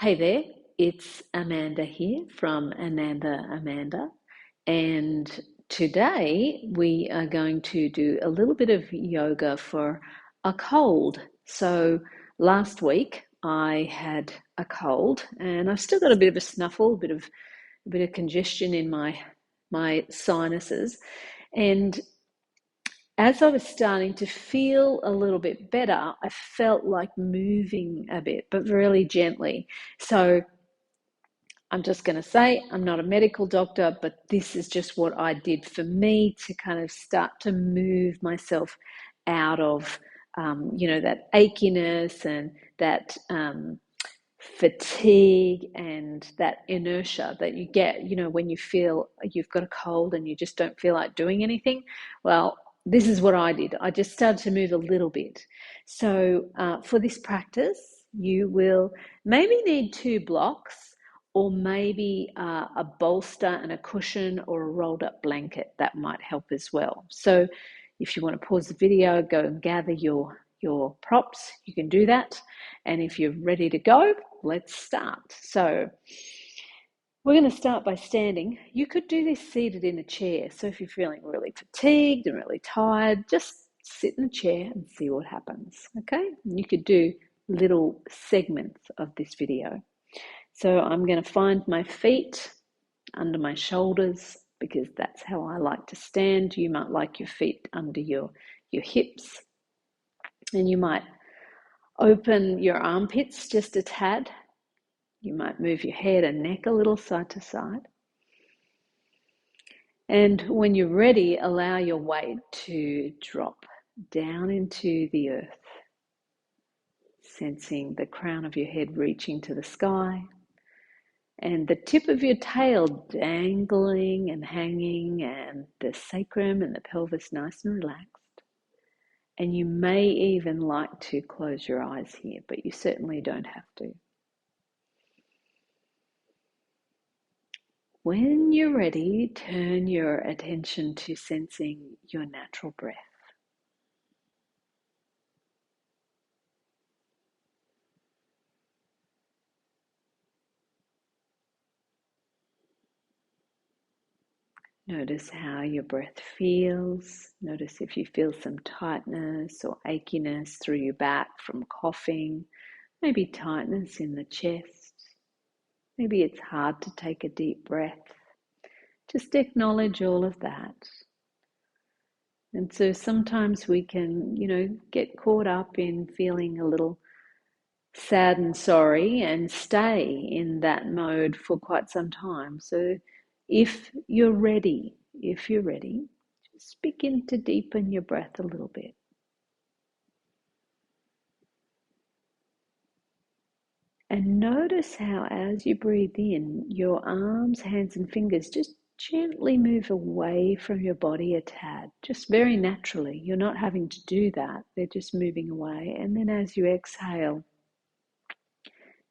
Hey there, it's Amanda here from Amanda, and today we are going to do a little bit of yoga for a cold. So last week I had a cold, and I've still got a bit of a snuffle, a bit of congestion in my sinuses, and as I was starting to feel a little bit better, I felt like moving a bit, but really gently. So I'm just going to say I'm not a medical doctor, but this is just what I did for me to kind of start to move myself out of, that achiness and that fatigue and that inertia that you get, when you feel you've got a cold and you just don't feel like doing anything. Well, this is what I did. I just started to move a little bit. So for this practice, you will maybe need 2 blocks, or maybe a bolster and a cushion or a rolled up blanket. That might help as well. So if you want to pause the video, go and gather your props, you can do that. And if you're ready to go, let's start. So we're going to start by standing. You could do this seated in a chair. So if you're feeling really fatigued and really tired, just sit in a chair and see what happens. Okay? And you could do little segments of this video. So I'm going to find my feet under my shoulders, because that's how I like to stand. You might like your feet under your hips, and you might open your armpits just a tad. You might move your head and neck a little side to side. And when you're ready, allow your weight to drop down into the earth, sensing the crown of your head reaching to the sky, and the tip of your tail dangling and hanging, and the sacrum and the pelvis nice and relaxed. And you may even like to close your eyes here, but you certainly don't have to. When you're ready, turn your attention to sensing your natural breath. Notice how your breath feels. Notice if you feel some tightness or achiness through your back from coughing, maybe tightness in the chest. Maybe it's hard to take a deep breath. Just acknowledge all of that. And so sometimes we can, get caught up in feeling a little sad and sorry and stay in that mode for quite some time. So if you're ready, just begin to deepen your breath a little bit. And notice how as you breathe in, your arms, hands and fingers just gently move away from your body a tad, just very naturally. You're not having to do that. They're just moving away. And then as you exhale,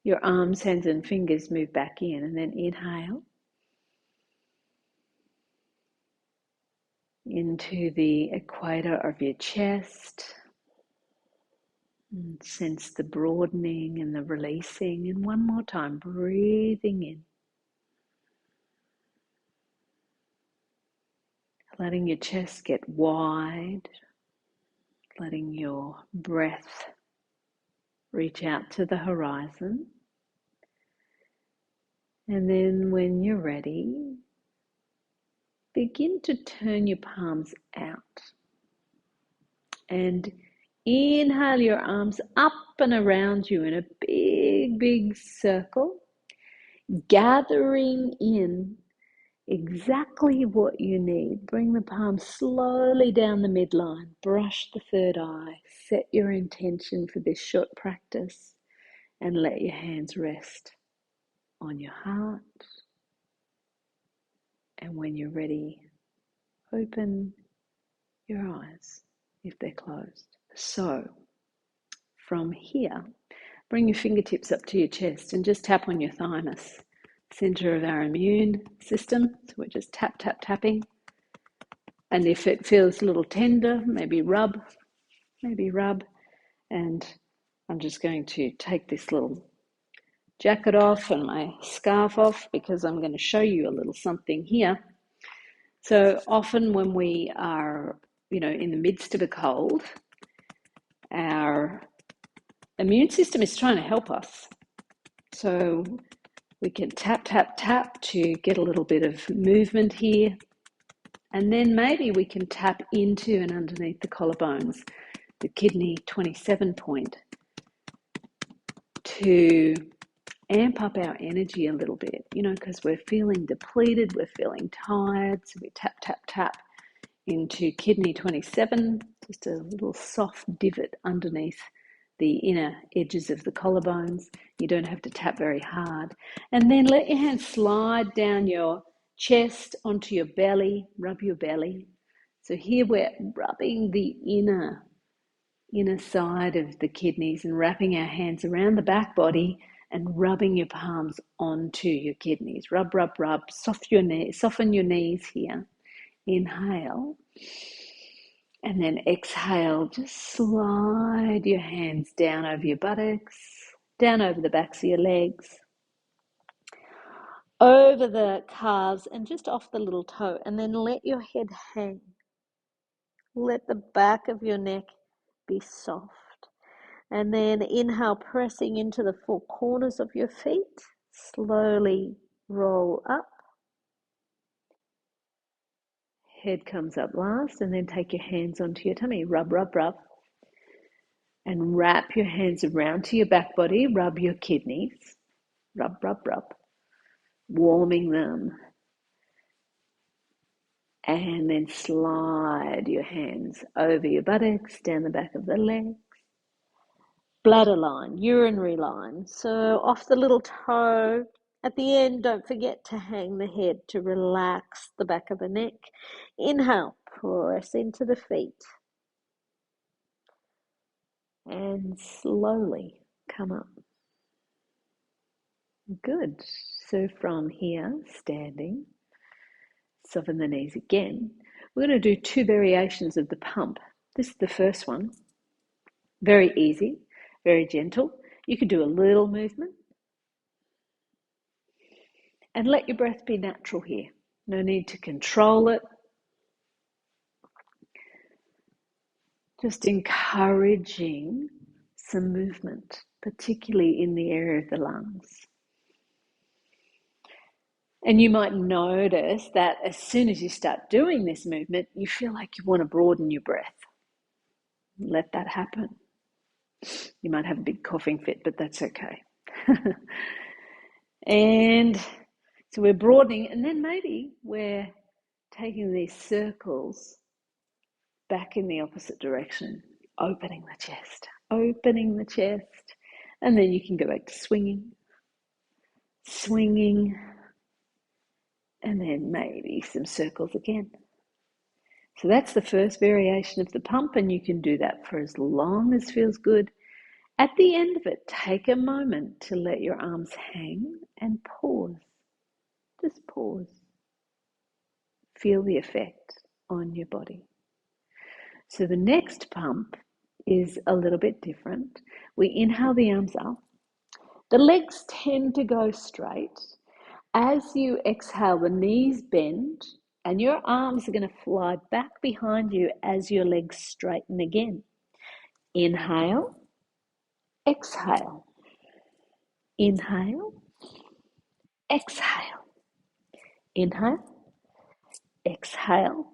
your arms, hands and fingers move back in, and then inhale into the equator of your chest. And sense the broadening and the releasing. And one more time, breathing in. Letting your chest get wide. Letting your breath reach out to the horizon. And then when you're ready, begin to turn your palms out. And inhale your arms up and around you in a big, big circle, gathering in exactly what you need. Bring the palms slowly down the midline, brush the third eye, set your intention for this short practice, and let your hands rest on your heart. And when you're ready, open your eyes if they're closed. So, from here, bring your fingertips up to your chest and just tap on your thymus, center of our immune system. So we're just tap, tap, tapping. And if it feels a little tender, maybe rub. And I'm just going to take this little jacket off and my scarf off because I'm going to show you a little something here. So often when we are, in the midst of a cold, our immune system is trying to help us. So we can tap, tap, tap to get a little bit of movement here. And then maybe we can tap into and underneath the collarbones, the kidney 27 point, to amp up our energy a little bit, because we're feeling depleted, we're feeling tired. So we tap, tap, tap into kidney 27, just a little soft divot underneath the inner edges of the collarbones. You don't have to tap very hard. And then let your hand slide down your chest onto your belly, rub your belly. So here we're rubbing the inner side of the kidneys and wrapping our hands around the back body and rubbing your palms onto your kidneys. Rub, rub, rub. Soften your knees here. Inhale. And then exhale. Just slide your hands down over your buttocks, down over the backs of your legs, over the calves and just off the little toe. And then let your head hang. Let the back of your neck be soft. And then inhale, pressing into the four corners of your feet. Slowly roll up. Head comes up last, and then take your hands onto your tummy. Rub, rub, rub. And wrap your hands around to your back body. Rub your kidneys. Rub, rub, rub. Warming them. And then slide your hands over your buttocks, down the back of the legs. Bladder line, urinary line. So off the little toe. At the end, don't forget to hang the head to relax the back of the neck. Inhale, press into the feet. And slowly come up. Good. So from here, standing, soften the knees again. We're going to do two variations of the pump. This is the first one. Very easy, very gentle. You can do a little movement. And let your breath be natural here. No need to control it. Just encouraging some movement, particularly in the area of the lungs. And you might notice that as soon as you start doing this movement, you feel like you want to broaden your breath. Let that happen. You might have a big coughing fit, but that's okay. And so we're broadening, and then maybe we're taking these circles back in the opposite direction, opening the chest, and then you can go back to swinging, and then maybe some circles again. So that's the first variation of the pump, and you can do that for as long as feels good. At the end of it, take a moment to let your arms hang and pause. Just pause. Feel the effect on your body. So the next pump is a little bit different. We inhale the arms up. The legs tend to go straight. As you exhale, the knees bend and your arms are going to fly back behind you as your legs straighten again. Inhale, exhale. Inhale, exhale. Inhale, exhale.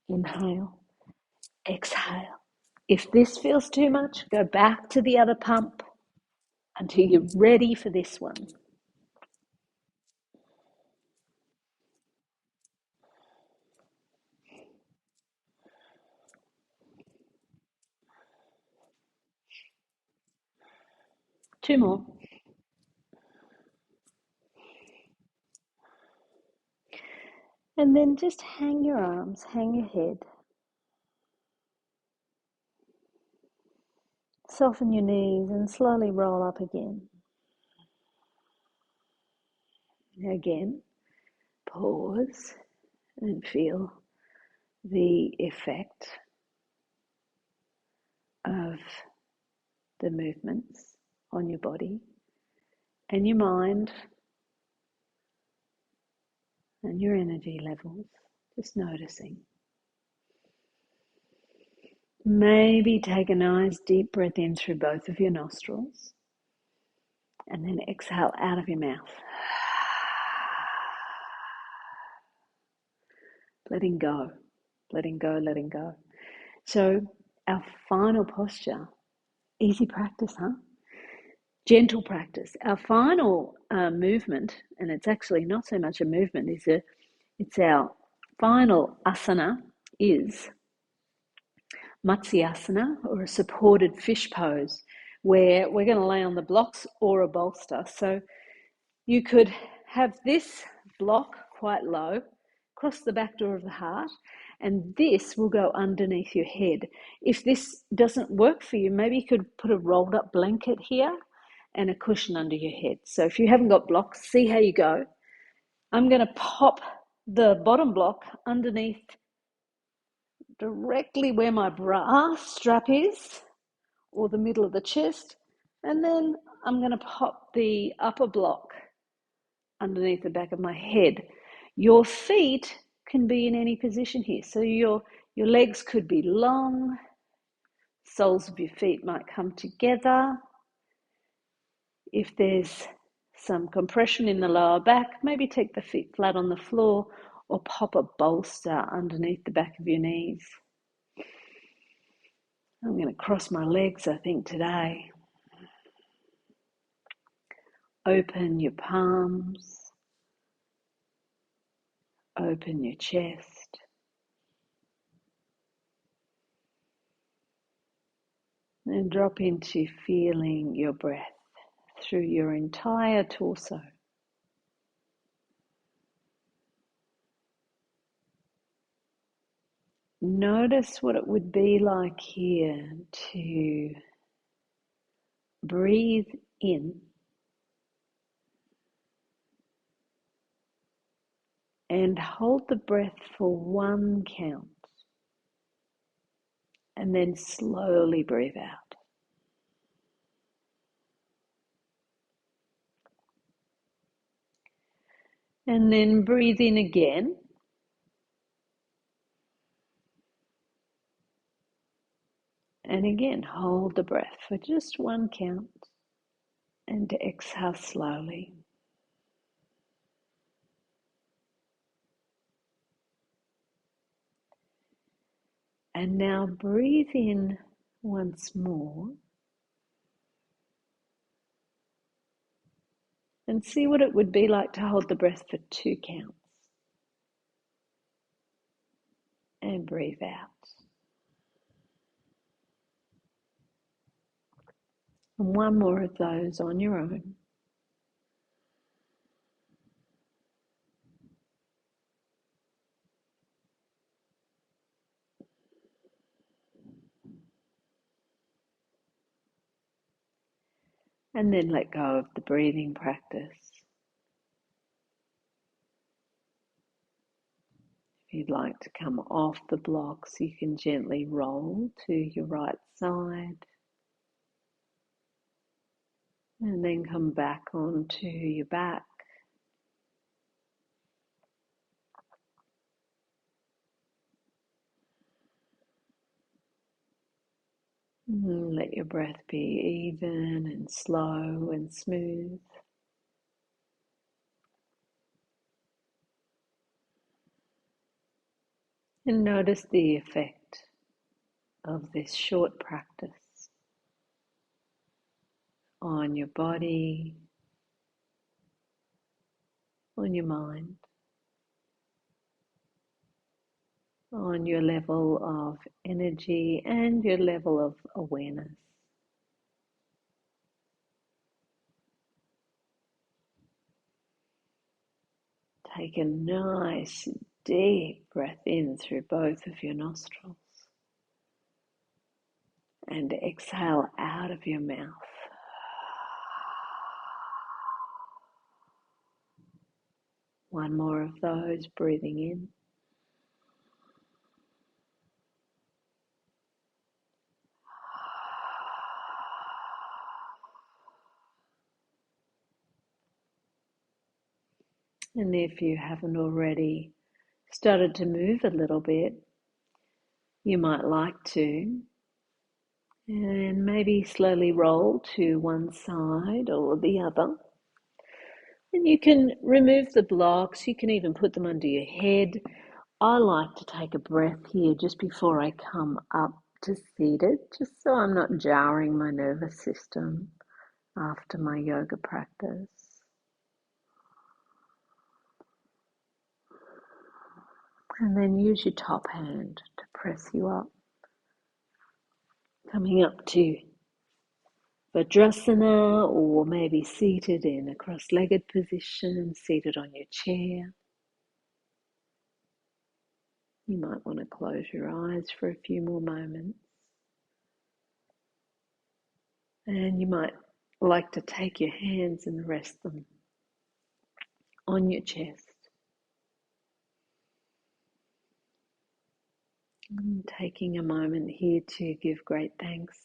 Inhale, exhale. If this feels too much, go back to the other pump until you're ready for this one. Two more. And then just hang your arms, hang your head. Soften your knees and slowly roll up again. Again, pause and feel the effect of the movements on your body. and your mind and your energy levels, just noticing. Maybe take a nice deep breath in through both of your nostrils and then exhale out of your mouth. Letting go, letting go, letting go. So our final posture, easy practice, huh? Gentle practice. Our final movement, and it's actually not so much a movement, it's our final asana is Matsyasana, or a supported fish pose, where we're going to lay on the blocks or a bolster. So you could have this block quite low, cross the back door of the heart, and this will go underneath your head. If this doesn't work for you, maybe you could put a rolled up blanket here and a cushion under your head. So if you haven't got blocks, see how you go. I'm going to pop the bottom block underneath directly where my bra strap is, or the middle of the chest, and then I'm going to pop the upper block underneath the back of my head. Your feet can be in any position here. So your legs could be long, soles of your feet might come together. If there's some compression in the lower back, maybe take the feet flat on the floor or pop a bolster underneath the back of your knees. I'm going to cross my legs, I think, today. Open your palms. Open your chest. And drop into feeling your breath through your entire torso. Notice what it would be like here to breathe in and hold the breath for 1 count, and then slowly breathe out. And then breathe in again. And again, hold the breath for just 1 count and exhale slowly. And now breathe in once more and see what it would be like to hold the breath for 2 counts. And breathe out. And 1 more of those on your own. And then let go of the breathing practice. If you'd like to come off the blocks, you can gently roll to your right side. And then come back onto your back. And let your breath be even and slow and smooth. And notice the effect of this short practice on your body, on your mind, on your level of energy and your level of awareness. Take a nice deep breath in through both of your nostrils and exhale out of your mouth. One more of those, breathing in. And if you haven't already started to move a little bit, you might like to. And maybe slowly roll to one side or the other. And you can remove the blocks, you can even put them under your head. I like to take a breath here just before I come up to seated, just so I'm not jarring my nervous system after my yoga practice. And then use your top hand to press you up. Coming up to Vajrasana, or maybe seated in a cross-legged position, seated on your chair. You might want to close your eyes for a few more moments. And you might like to take your hands and rest them on your chest. And taking a moment here to give great thanks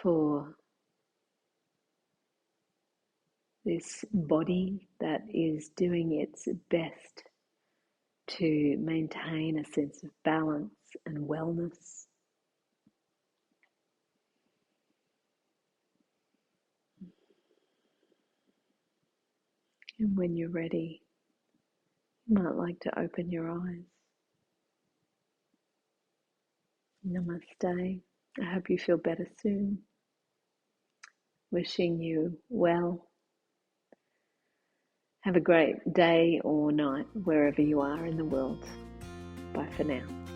for this body that is doing its best to maintain a sense of balance and wellness. And when you're ready, you might like to open your eyes. Namaste. I hope you feel better soon. Wishing you well. Have a great day or night wherever you are in the world. Bye for now.